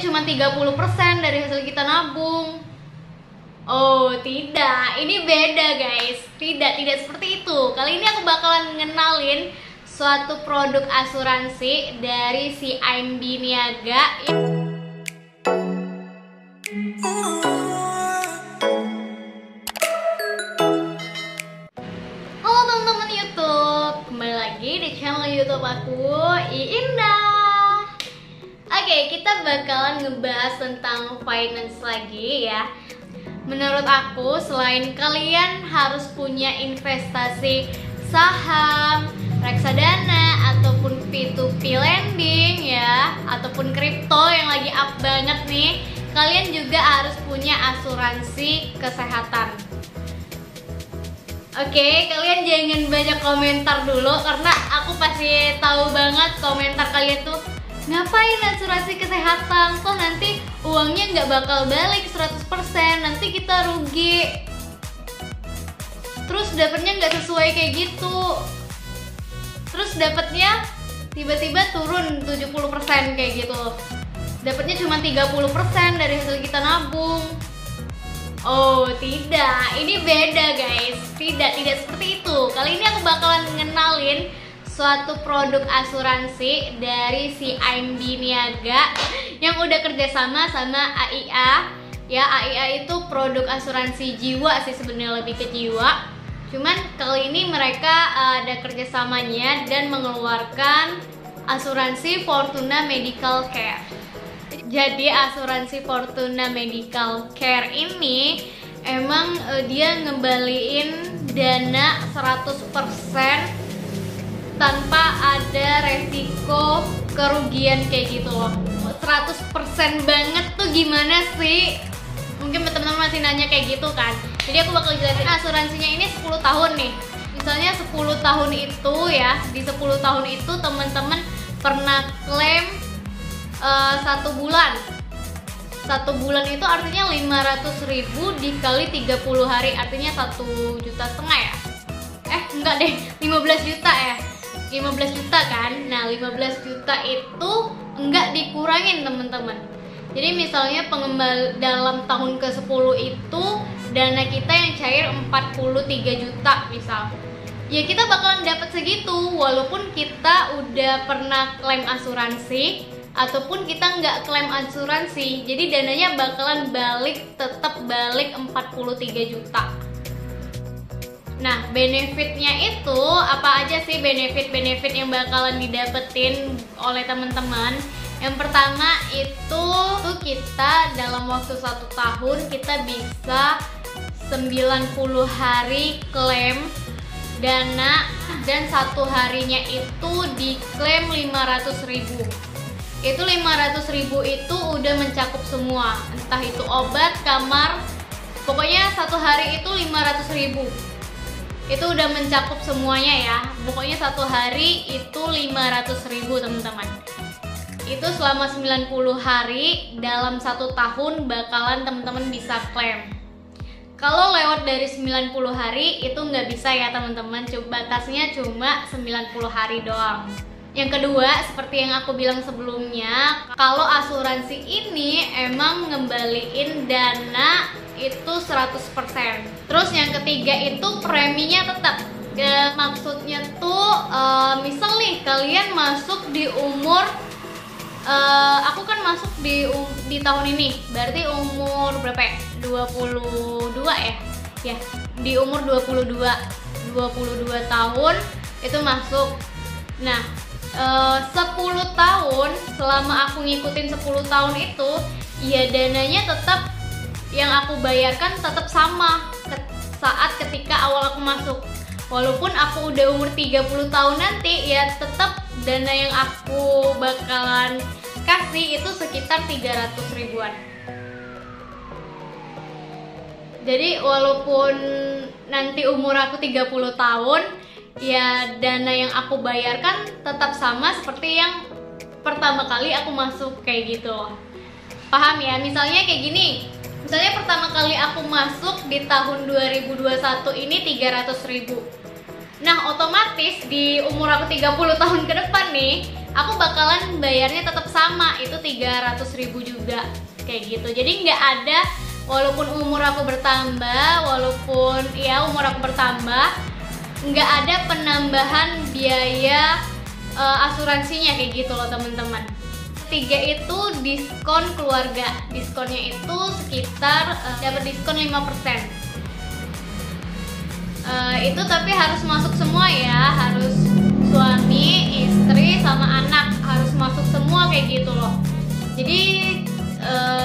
dapatnya cuma 30% dari hasil kita nabung. Oh tidak, ini beda guys. Tidak seperti itu. Kali ini aku bakalan ngenalin suatu produk asuransi dari si IMB Niaga. Halo teman-teman YouTube, kembali lagi di channel YouTube aku, Iindah. Oke, kita bakalan ngebahas tentang finance lagi ya. Menurut aku, selain kalian harus punya investasi saham, reksadana, ataupun P2P lending ya, ataupun kripto yang lagi up banget nih, kalian juga harus punya asuransi kesehatan. Oke, kalian jangan banyak komentar dulu karena aku pasti tahu banget komentar kalian tuh, ngapain asuransi kesehatan, toh nanti uangnya nggak bakal balik 100%, nanti kita rugi, terus dapatnya nggak sesuai kayak gitu, terus dapatnya tiba-tiba turun 70% kayak gitu, dapatnya cuma 30% dari hasil kita nabung. Oh tidak, ini beda guys. Tidak seperti itu. Kali ini aku bakalan ngenalin suatu produk asuransi dari si IMB Niaga yang udah kerjasama sama AIA. Ya, AIA itu produk asuransi jiwa sih, sebenarnya lebih ke jiwa. Cuman kali ini mereka ada kerjasamanya dan mengeluarkan asuransi Fortuna Medical Care. Jadi asuransi Fortuna Medical Care ini emang dia ngembaliin dana 100% tanpa ada resiko kerugian kayak gitu loh. 100% banget tuh gimana sih? Mungkin teman-teman masih nanya kayak gitu kan. Jadi aku bakal jelasin asuransinya ini 10 tahun nih. Misalnya 10 tahun itu ya, di 10 tahun itu teman-teman pernah klaim 1 bulan. 1 bulan itu artinya 500.000 dikali 30 hari, artinya 1,5 juta ya. Enggak deh, 15 juta ya. 15 juta kan. Nah, 15 juta itu enggak dikurangin teman-teman. Jadi misalnya pengembal dalam tahun ke-10 itu dana kita yang cair 43 juta misal. Ya kita bakalan dapat segitu walaupun kita udah pernah klaim asuransi ataupun kita nggak klaim asuransi. Jadi dananya bakalan tetap balik 43 juta. Nah, benefitnya itu apa aja sih benefit yang bakalan didapetin oleh teman-teman? Yang pertama itu kita dalam waktu 1 tahun kita bisa 90 hari klaim dana dan 1 harinya itu diklaim 500.000. Itu 500.000 itu udah mencakup semua, entah itu obat, kamar, pokoknya 1 hari itu 500.000. Itu udah mencakup semuanya ya. Pokoknya 1 hari itu 500.000 teman-teman. Itu selama 90 hari dalam 1 tahun bakalan teman-teman bisa klaim. Kalau lewat dari 90 hari itu nggak bisa ya teman-teman, batasnya cuma 90 hari doang. Yang kedua, seperti yang aku bilang sebelumnya, kalau asuransi ini emang ngembaliin dana itu 100%. Terus yang ketiga itu preminya tetap. Maksudnya tuh misal nih kalian masuk di umur aku kan masuk di tahun ini, berarti umur berapa ya? 22 ya? Ya, di umur 22 tahun itu masuk. Nah, 10 tahun, selama aku ngikutin 10 tahun itu, ya dananya tetap yang aku bayarkan tetap sama saat ketika awal aku masuk. Walaupun aku udah umur 30 tahun nanti, ya tetap dana yang aku bakalan kasih itu sekitar 300 ribuan. Jadi walaupun nanti umur aku 30 tahun, ya dana yang aku bayarkan tetap sama seperti yang pertama kali aku masuk kayak gitu loh. Paham ya? Misalnya kayak gini. Misalnya pertama kali aku masuk di tahun 2021 ini 300.000. Nah, otomatis di umur aku 30 tahun ke depan nih, aku bakalan bayarnya tetap sama, itu 300.000 juga. juga kayak gitu. Jadi nggak ada, walaupun umur aku bertambah, nggak ada penambahan biaya asuransinya kayak gitu loh teman-teman. Ketiga itu diskon keluarga. Diskonnya itu sekitar dapat diskon 5%. Itu tapi harus masuk semua ya, harus suami, istri, sama anak, harus masuk semua kayak gitu loh. Jadi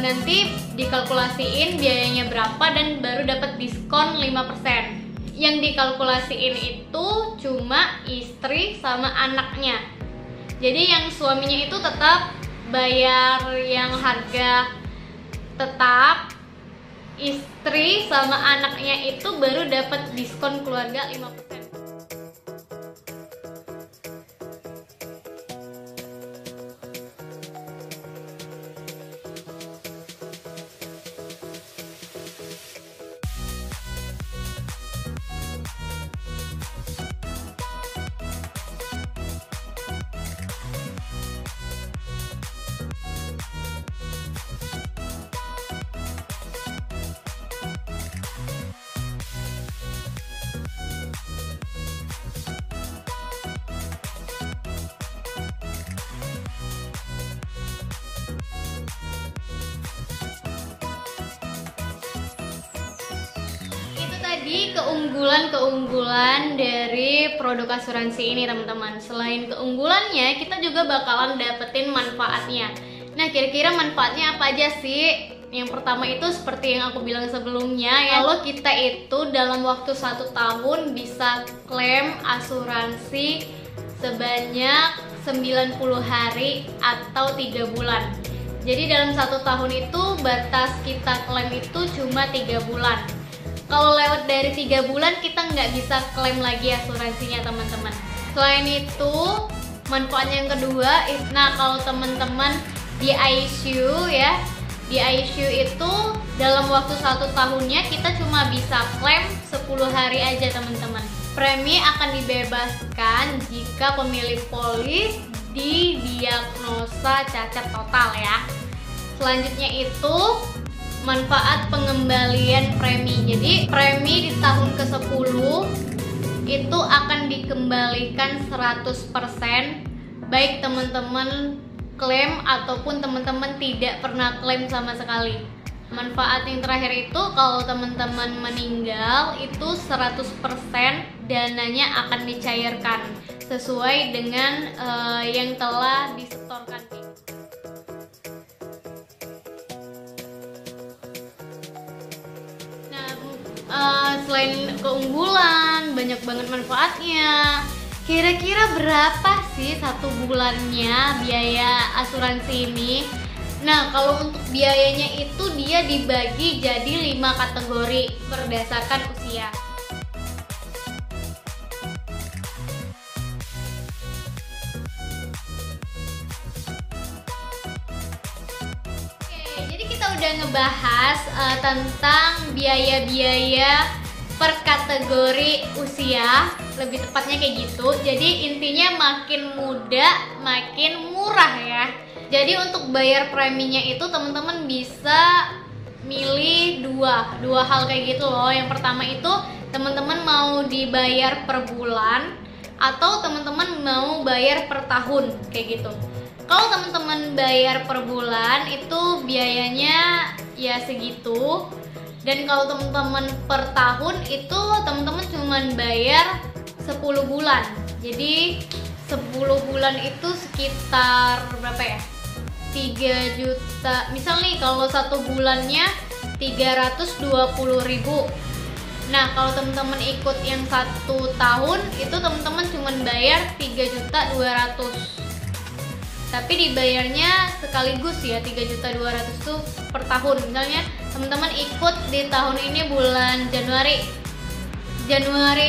nanti dikalkulasiin biayanya berapa dan baru dapat diskon 5%. Yang dikalkulasiin itu cuma istri sama anaknya. Jadi yang suaminya itu tetap bayar yang harga tetap, istri sama anaknya itu baru dapat diskon keluarga 5%. Tadi keunggulan dari produk asuransi ini teman-teman. Selain keunggulannya, kita juga bakalan dapetin manfaatnya. Nah, kira-kira manfaatnya apa aja sih? Yang pertama itu seperti yang aku bilang sebelumnya ya, kalau kita itu dalam waktu 1 tahun bisa klaim asuransi sebanyak 90 hari atau 3 bulan. Jadi dalam 1 tahun itu batas kita klaim itu cuma 3 bulan. Kalau lewat dari 3 bulan kita nggak bisa klaim lagi asuransinya teman-teman. Selain itu, manfaat yang kedua, nah kalau teman-teman di ICU ya, di ICU itu dalam waktu 1 tahunnya kita cuma bisa klaim 10 hari aja teman-teman. Premi akan dibebaskan jika pemilik polis didiagnosa cacat total ya. Selanjutnya itu manfaat pengembalian premi. Jadi premi di tahun ke-10 itu akan dikembalikan 100%, baik teman-teman klaim ataupun teman-teman tidak pernah klaim sama sekali. Manfaat yang terakhir itu kalau teman-teman meninggal itu 100% dananya akan dicairkan sesuai dengan yang telah disetorkan. Selain keunggulan, banyak banget manfaatnya. Kira-kira berapa sih 1 bulannya biaya asuransi ini? Nah, kalau untuk biayanya itu dia dibagi jadi 5 kategori berdasarkan usia. Oke, jadi kita udah ngebahas tentang biaya-biaya per kategori usia, lebih tepatnya kayak gitu. Jadi intinya makin muda makin murah ya. Jadi untuk bayar preminya itu teman-teman bisa milih dua hal kayak gitu loh. Yang pertama itu teman-teman mau dibayar per bulan atau teman-teman mau bayar per tahun kayak gitu. Kalau teman-teman bayar per bulan itu biayanya ya segitu. Dan kalau teman-teman per tahun itu teman-teman cuma bayar 10 bulan. Jadi 10 bulan itu sekitar berapa ya? 3 juta. Misal nih kalau 1 bulannya 320.000. Nah, kalau teman-teman ikut yang 1 tahun itu teman-teman cuma bayar 3.200.000. Tapi dibayarnya sekaligus ya, 3.200.000 tuh per tahun. Misalnya teman-teman ikut di tahun ini bulan Januari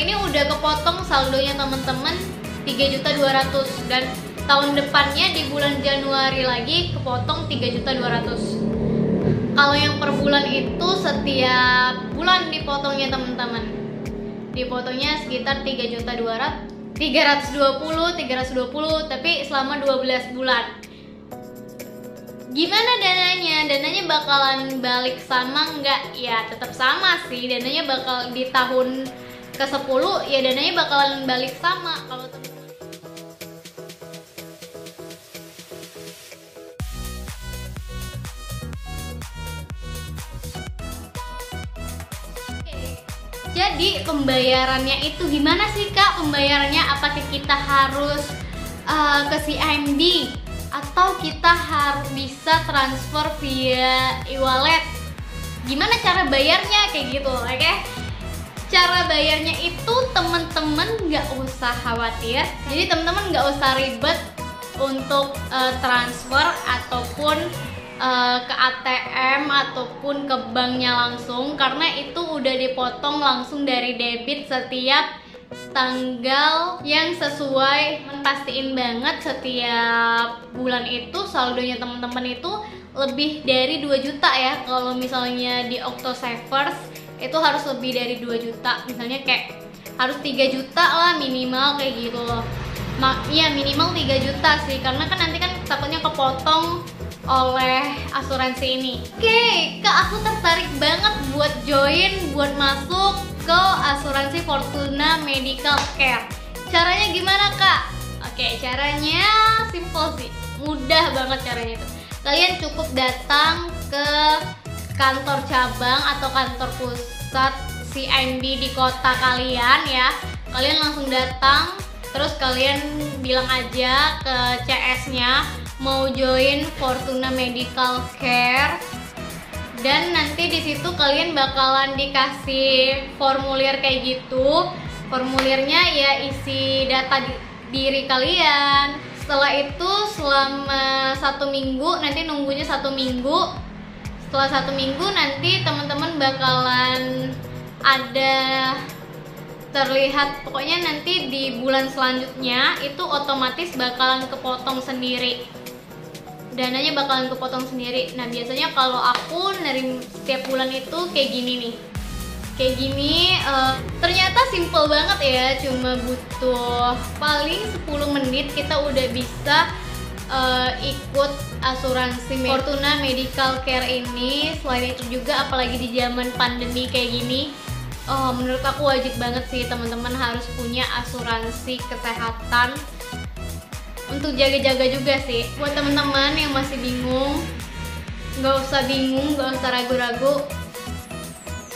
ini udah kepotong saldonya teman-teman 3.200.000, dan tahun depannya di bulan Januari lagi kepotong 3.200.000. Kalau yang per bulan itu setiap bulan dipotongnya teman-teman, dipotongnya sekitar 320, tapi selama 12 bulan. Gimana dananya? Dananya bakalan balik sama nggak? Ya tetap sama sih, dananya bakal di tahun ke-10 ya dananya bakalan balik sama. Kalau teman-teman jadi pembayarannya itu gimana sih Kak? Pembayarannya apakah kita harus ke CIMB atau kita harus bisa transfer via e-wallet? Gimana cara bayarnya kayak gitu, oke? Cara bayarnya itu temen-temen nggak usah khawatir. Jadi temen-temen nggak usah ribet untuk transfer ataupun ke ATM ataupun ke banknya langsung, karena itu udah dipotong langsung dari debit setiap tanggal yang sesuai. Pastiin banget setiap bulan itu saldonya teman-teman itu lebih dari 2 juta ya. Kalau misalnya di Octosavers itu harus lebih dari 2 juta, misalnya kayak harus 3 juta lah minimal kayak gitu loh. Iya minimal 3 juta sih, karena kan nanti kan takutnya kepotong oleh asuransi ini. Oke, Kak, aku tertarik banget buat join, buat masuk ke asuransi Fortuna Medical Care. Caranya gimana, Kak? Oke, caranya simple sih, mudah banget caranya itu. Kalian cukup datang ke kantor cabang atau kantor pusat CIMB di kota kalian ya. Kalian langsung datang, terus kalian bilang aja ke CS-nya mau join Fortuna Medical Care, dan nanti di situ kalian bakalan dikasih formulir kayak gitu. Formulirnya ya isi data diri kalian. Setelah itu selama 1 minggu, nanti nunggunya 1 minggu. Setelah 1 minggu nanti teman-teman bakalan ada terlihat, pokoknya nanti di bulan selanjutnya itu otomatis bakalan kepotong sendiri, dananya bakalan kepotong sendiri. Nah biasanya kalau aku nerim setiap bulan itu kayak gini nih, kayak gini. Ternyata simple banget ya, cuma butuh paling 10 menit kita udah bisa ikut asuransi Fortuna Medical Care ini. Selain itu juga apalagi di zaman pandemi kayak gini, menurut aku wajib banget sih teman-teman harus punya asuransi kesehatan untuk jaga-jaga juga sih. Buat teman-teman yang masih bingung, nggak usah bingung, nggak usah ragu-ragu,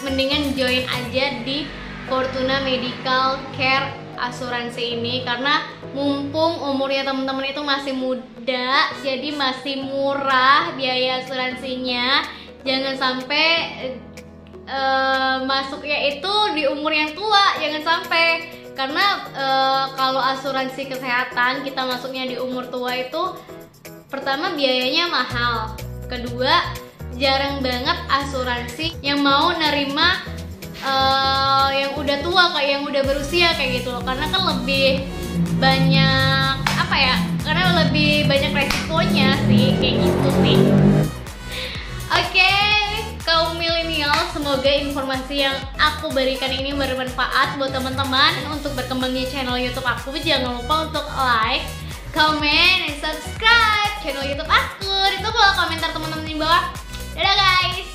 mendingan join aja di Fortuna Medical Care asuransi ini, karena mumpung umurnya teman-teman itu masih muda, jadi masih murah biaya asuransinya. Jangan sampai masuknya itu di umur yang tua, jangan sampai. Karena kalau asuransi kesehatan kita masuknya di umur tua itu, pertama biayanya mahal, kedua jarang banget asuransi yang mau nerima yang udah tua, kayak yang udah berusia kayak gitu loh. Karena kan lebih banyak apa ya, karena lebih banyak resikonya sih kayak gitu sih. Oke, kaum milenial, semoga informasi yang aku berikan ini bermanfaat buat teman-teman. Untuk berkembangnya channel YouTube aku, jangan lupa untuk like, comment, dan subscribe channel YouTube aku. Ditunggu komentar teman-teman di bawah. Dadah guys.